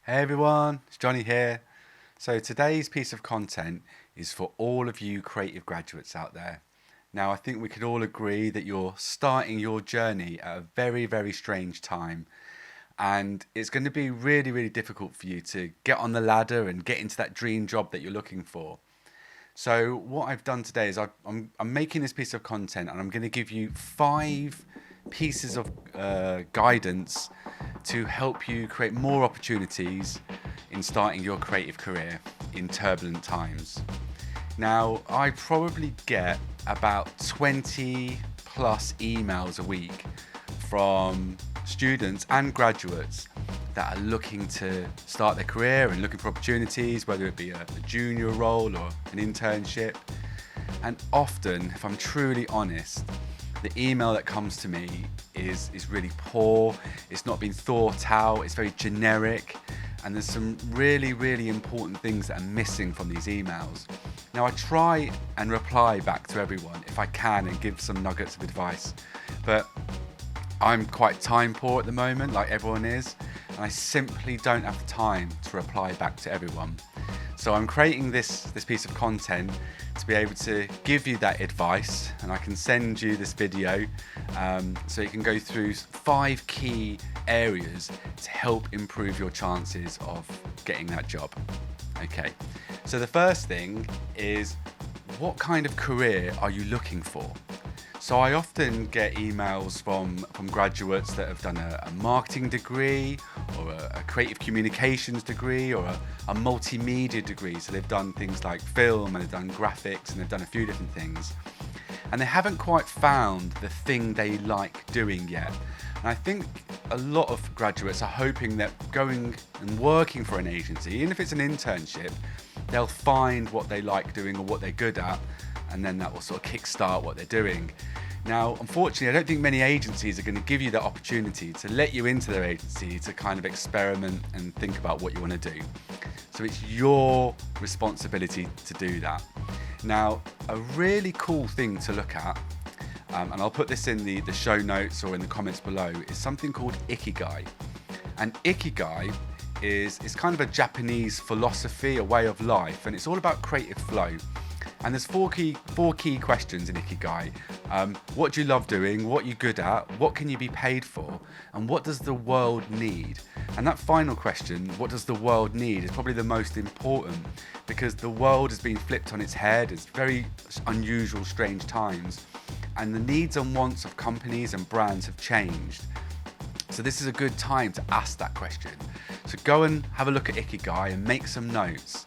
Hey everyone, it's Johnny here. So today's piece of content is for all of you creative graduates out there. Now I think we could all agree that you're starting your journey at a very, very strange time. And it's going to be really, really difficult for you to get on the ladder and get into that dream job that you're looking for. So what I've done today is I'm making this piece of content and I'm going to give you 5 pieces of guidance to help you create more opportunities in starting your creative career in turbulent times. Now, I probably get about 20 plus emails a week from students and graduates that are looking to start their career and looking for opportunities, whether it be a junior role or an internship. And often, if I'm truly honest, the email that comes to me is really poor. It's not been thought out. It's very generic. And there's some really, really important things that are missing from these emails. Now, I try and reply back to everyone if I can and give some nuggets of advice. But I'm quite time poor at the moment, like everyone is. And I simply don't have the time to reply back to everyone. So I'm creating this piece of content to be able to give you that advice, and I can send you this video so you can go through 5 key areas to help improve your chances of getting that job. Okay, so the first thing is, what kind of career are you looking for? So I often get emails from graduates that have done a marketing degree or a creative communications degree or a multimedia degree. So they've done things like film and they've done graphics and they've done a few different things. And they haven't quite found the thing they like doing yet. And I think a lot of graduates are hoping that going and working for an agency, even if it's an internship, they'll find what they like doing or what they're good at, and then that will sort of kickstart what they're doing. Now, unfortunately, I don't think many agencies are going to give you that opportunity to let you into their agency to kind of experiment and think about what you want to do. So it's your responsibility to do that. Now, a really cool thing to look at, and I'll put this in the show notes or in the comments below, is something called Ikigai. And Ikigai is kind of a Japanese philosophy, a way of life, and it's all about creative flow. And there's four key questions in Ikigai. What do you love doing? What are you good at? What can you be paid for? And what does the world need? And that final question, what does the world need, is probably the most important, because the world has been flipped on its head. It's very unusual, strange times. And the needs and wants of companies and brands have changed. So this is a good time to ask that question. So go and have a look at Ikigai and make some notes.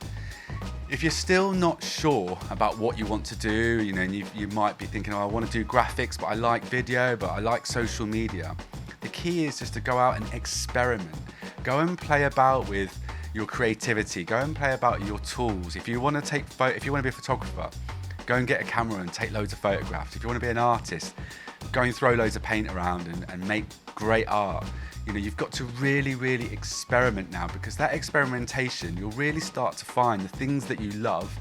If you're still not sure about what you want to do, and you might be thinking, oh, I want to do graphics, but I like video, but I like social media. The key is just to go out and experiment. Go and play about with your creativity. Go and play about your tools. If you want to if you want to be a photographer, go and get a camera and take loads of photographs. If you want to be an artist, go and throw loads of paint around and make great art. You've got to really, really experiment now, because that experimentation, you'll really start to find the things that you love,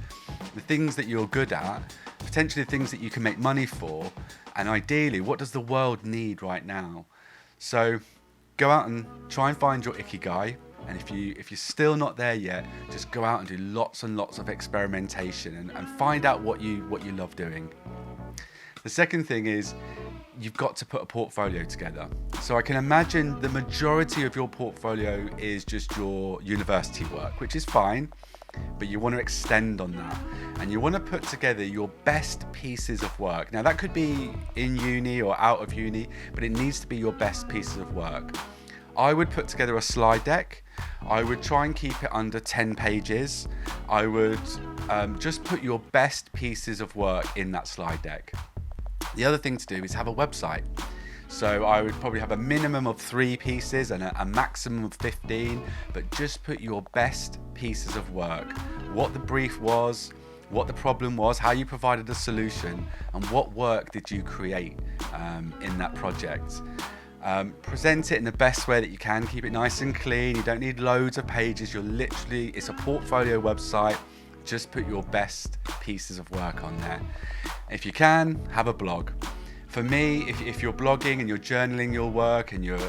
the things that you're good at, potentially the things that you can make money for, and ideally, what does the world need right now? So go out and try and find your Ikigai, and if you're still not there yet, just go out and do lots and lots of experimentation and find out what you love doing. The second thing is, you've got to put a portfolio together. So I can imagine the majority of your portfolio is just your university work, which is fine, but you want to extend on that. And you want to put together your best pieces of work. Now that could be in uni or out of uni, but it needs to be your best pieces of work. I would put together a slide deck. I would try and keep it under 10 pages. I would just put your best pieces of work in that slide deck. The other thing to do is have a website. So I would probably have a minimum of 3 pieces and a maximum of 15, but just put your best pieces of work. What the brief was, what the problem was, how you provided a solution, and what work did you create in that project. Present it in the best way that you can. Keep it nice and clean. You don't need loads of pages. It's a portfolio website. Just put your best pieces of work on there. If you can, have a blog. For me, if you're blogging and you're journaling your work and you're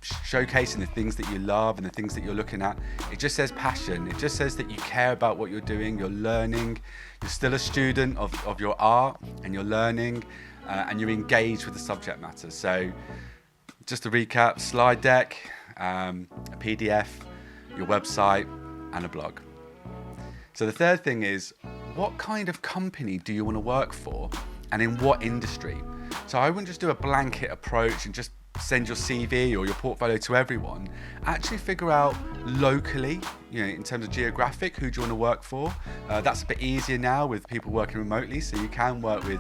showcasing the things that you love and the things that you're looking at. It just says passion. It just says that you care about what you're doing, you're learning, you're still a student of your art, and you're learning, and you're engaged with the subject matter. So just to recap: slide deck, a PDF, your website, and a blog. So the third thing is, what kind of company do you want to work for, and in what industry? So I wouldn't just do a blanket approach and just send your CV or your portfolio to everyone. Actually figure out locally, in terms of geographic, who do you want to work for. That's a bit easier now with people working remotely, so you can work with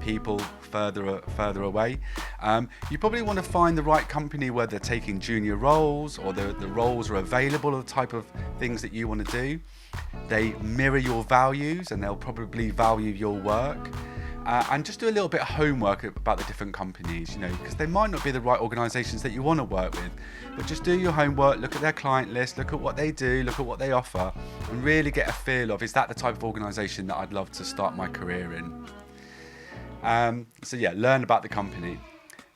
people further away. You probably want to find the right company where they're taking junior roles, or the roles are available, or the type of things that you want to do. They mirror your values, and they'll probably value your work. And just do a little bit of homework about the different companies, because they might not be the right organisations that you want to work with. But just do your homework, look at their client list, look at what they do, look at what they offer, and really get a feel of, is that the type of organisation that I'd love to start my career in? Learn about the company.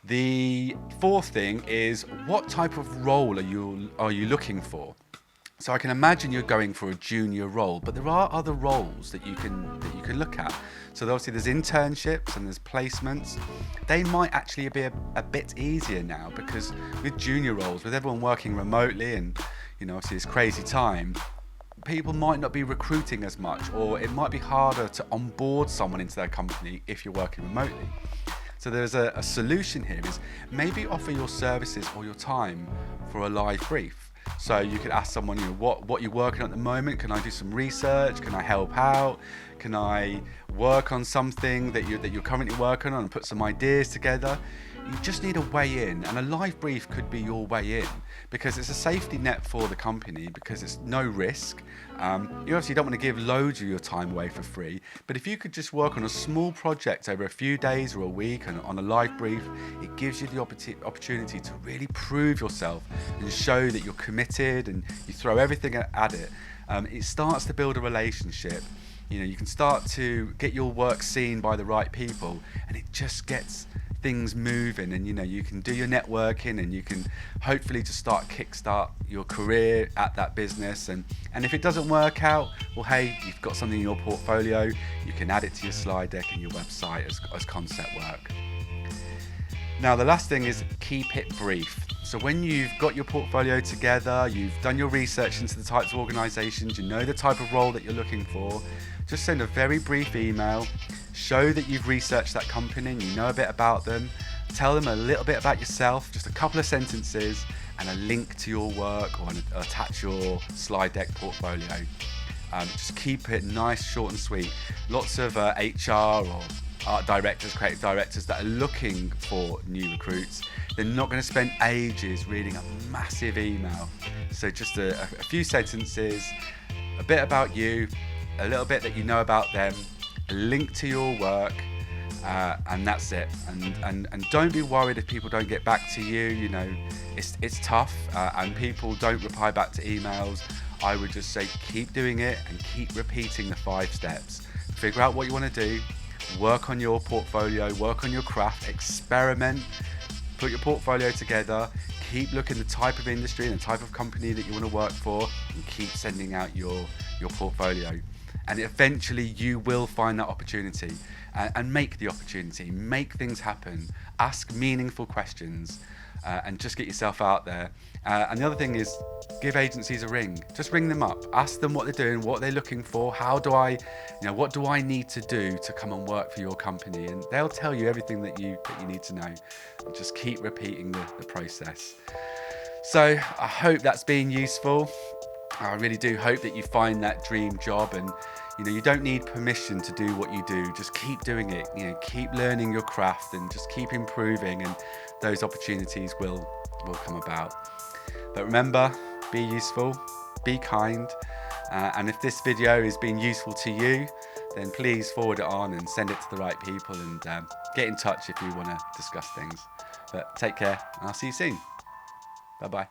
The fourth thing is, what type of role are you looking for? So I can imagine you're going for a junior role, but there are other roles that you can look at. So obviously there's internships and there's placements. They might actually be a bit easier now, because with junior roles, with everyone working remotely and obviously this crazy time, people might not be recruiting as much, or it might be harder to onboard someone into their company if you're working remotely. So there's a solution here, is maybe offer your services or your time for a live brief. So you could ask someone, what you're working on at the moment. Can I do some research? Can I help out? Can I work on something that you're currently working on and put some ideas together? You just need a way in, and a live brief could be your way in, because it's a safety net for the company, because it's no risk. You obviously don't want to give loads of your time away for free, but if you could just work on a small project over a few days or a week and on a live brief, it gives you the opportunity to really prove yourself and show that you're committed, and you throw everything at it. It starts to build a relationship. You can start to get your work seen by the right people, and it just gets things moving, and you can do your networking, and you can hopefully just kickstart your career at that business. And if it doesn't work out, well, hey, you've got something in your portfolio, you can add it to your slide deck and your website as concept work. Now the last thing is, keep it brief. So when you've got your portfolio together, you've done your research into the types of organisations, you know the type of role that you're looking for, just send a very brief email. Show that you've researched that company and you know a bit about them. Tell them a little bit about yourself, just a couple of sentences, and a link to your work, or attach your slide deck portfolio. Just keep it nice, short and sweet. Lots of HR or art directors, creative directors that are looking for new recruits, they're not going to spend ages reading a massive email. So just a few sentences, a bit about you, a little bit that you know about them, a link to your work, and that's it. And don't be worried if people don't get back to you. It's tough, and people don't reply back to emails. I would just say, keep doing it and keep repeating the 5 steps. Figure out what you want to do, work on your portfolio, work on your craft, experiment, put your portfolio together, keep looking at the type of industry and the type of company that you want to work for, and keep sending out your portfolio. And eventually you will find that opportunity, and make the opportunity, make things happen, ask meaningful questions, and just get yourself out there. And the other thing is, give agencies a ring. Just ring them up, ask them what they're doing, what they're looking for, what do I need to do to come and work for your company? And they'll tell you everything that you need to know. And just keep repeating the process. So I hope that's been useful. I really do hope that you find that dream job, and you don't need permission to do what you do. Just keep doing it. Keep learning your craft and just keep improving, and those opportunities will come about. But remember, be useful, be kind, and if this video has been useful to you, then please forward it on and send it to the right people, and get in touch if you want to discuss things. But take care, and I'll see you soon. Bye bye.